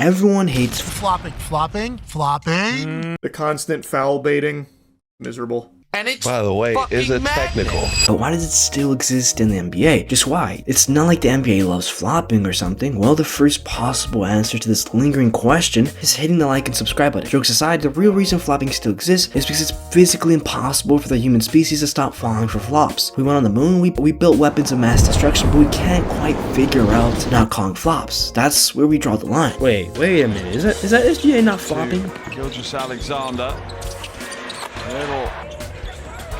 everyone hates flopping. The constant foul baiting. Miserable. And it's By the way, is it technical? But why does it still exist in the NBA? Just why? It's not like the NBA loves flopping or something. Well, the first possible answer to this lingering question is hitting the like and subscribe button. Jokes aside, the real reason flopping still exists is because it's physically impossible for the human species to stop falling for flops. We went on the moon, we built weapons of mass destruction, but we can't quite figure out not calling flops. That's where we draw the line. Wait a minute. Is that SGA not flopping? Gilgeous-Alexander.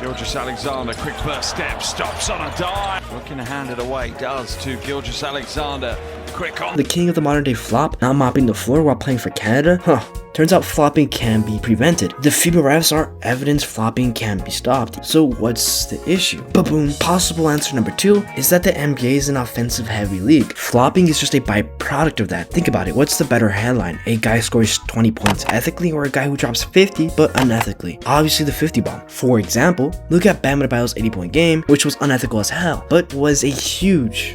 Gilgeous-Alexander, quick first step, stops on a dive. Looking to hand it away, does to Gilgeous-Alexander. Quick on. The king of the modern day flop, not mopping the floor while playing for Canada? Huh. Turns out flopping can be prevented. The FIBA refs are evidence flopping can be stopped. So what's the issue? Ba-boom. Possible answer number 2 is that the NBA is an offensive heavy league. Flopping is just a byproduct of that. Think about it. What's the better headline? A guy scores 20 points ethically or a guy who drops 50 but unethically? Obviously the 50 bomb. For example, look at Bam Adebayo's 80-point game, which was unethical as hell, but was a huge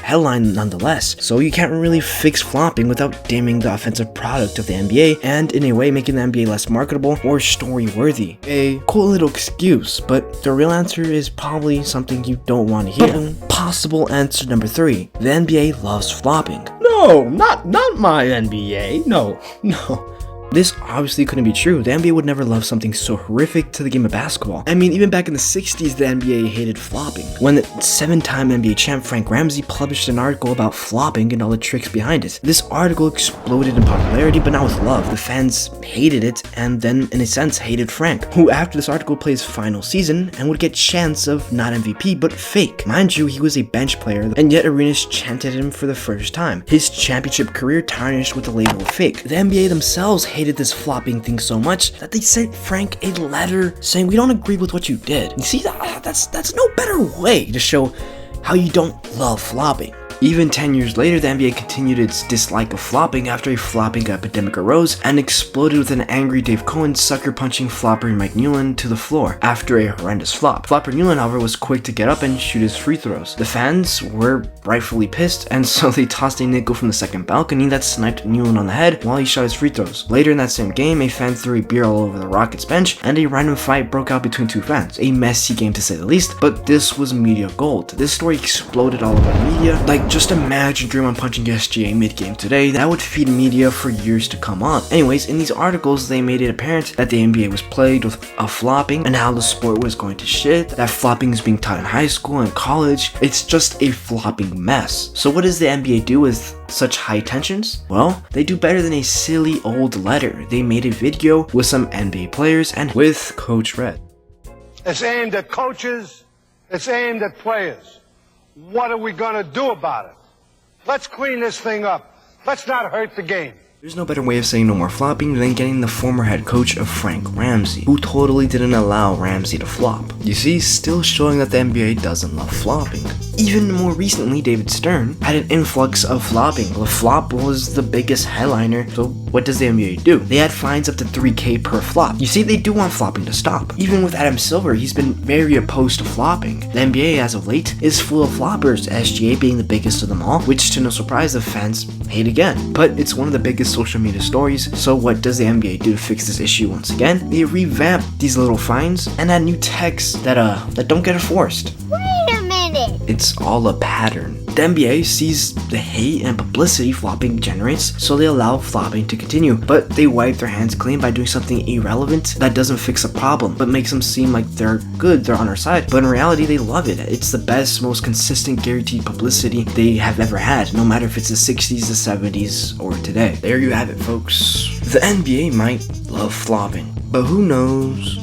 headline nonetheless. So you can't really fix flopping without dimming the offensive product of the NBA and in a way making the NBA less marketable or story-worthy. A cool little excuse, but the real answer is probably something you don't want to hear. Possible answer number 3. The NBA loves flopping. No, not my NBA. No. This obviously couldn't be true. The NBA would never love something so horrific to the game of basketball. I mean, even back in the 60s, the NBA hated flopping. When the 7-time NBA champ Frank Ramsey published an article about flopping and all the tricks behind it. This article exploded in popularity, but not with love. The fans hated it, and then, in a sense, hated Frank, who after this article plays final season and would get chance of not MVP, but fake. Mind you, he was a bench player, and yet arenas chanted him for the first time. His championship career tarnished with the label of fake. The NBA themselves hated this flopping thing so much that they sent Frank a letter saying, "We don't agree with what you did." You see, that's no better way to show how you don't love flopping. Even 10 years later, the NBA continued its dislike of flopping after a flopping epidemic arose and exploded with an angry Dave Cohen sucker-punching flopper Mike Newland to the floor after a horrendous flop. Flopper Newland, however, was quick to get up and shoot his free throws. The fans were rightfully pissed, and so they tossed a nickel from the second balcony that sniped Newland on the head while he shot his free throws. Later in that same game, a fan threw a beer all over the Rockets bench, and a random fight broke out between two fans. A messy game to say the least, but this was media gold. This story exploded all over media. Just imagine Draymond punching SGA mid-game today. That would feed media for years to come on. Anyways, in these articles, they made it apparent that the NBA was plagued with a flopping and how the sport was going to shit, that flopping is being taught in high school and college. It's just a flopping mess. So what does the NBA do with such high tensions? Well, they do better than a silly old letter. They made a video with some NBA players and with Coach Red. It's aimed at coaches. It's aimed at players. What are we going to do about it? Let's clean this thing up. Let's not hurt the game. There's no better way of saying no more flopping than getting the former head coach of Frank Ramsey, who totally didn't allow Ramsey to flop. You see, still showing that the NBA doesn't love flopping. Even more recently, David Stern had an influx of flopping. The flop was the biggest headliner, so what does the NBA do? They add fines up to $3,000 per flop. You see, they do want flopping to stop. Even with Adam Silver, he's been very opposed to flopping. The NBA, as of late, is full of floppers, SGA being the biggest of them all, which to no surprise the fans hate again. But it's one of the biggest social media stories, so what does the NBA do to fix this issue once again? They revamp these little fines and add new texts that don't get enforced. Wait a minute! It's all a pattern. The NBA sees the hate and publicity flopping generates, so they allow flopping to continue, but they wipe their hands clean by doing something irrelevant that doesn't fix a problem, but makes them seem like they're good, they're on our side, but in reality they love it. It's the best, most consistent guaranteed publicity they have ever had, no matter if it's the 60s, the 70s, or today. There you have it, folks. The NBA might love flopping, but who knows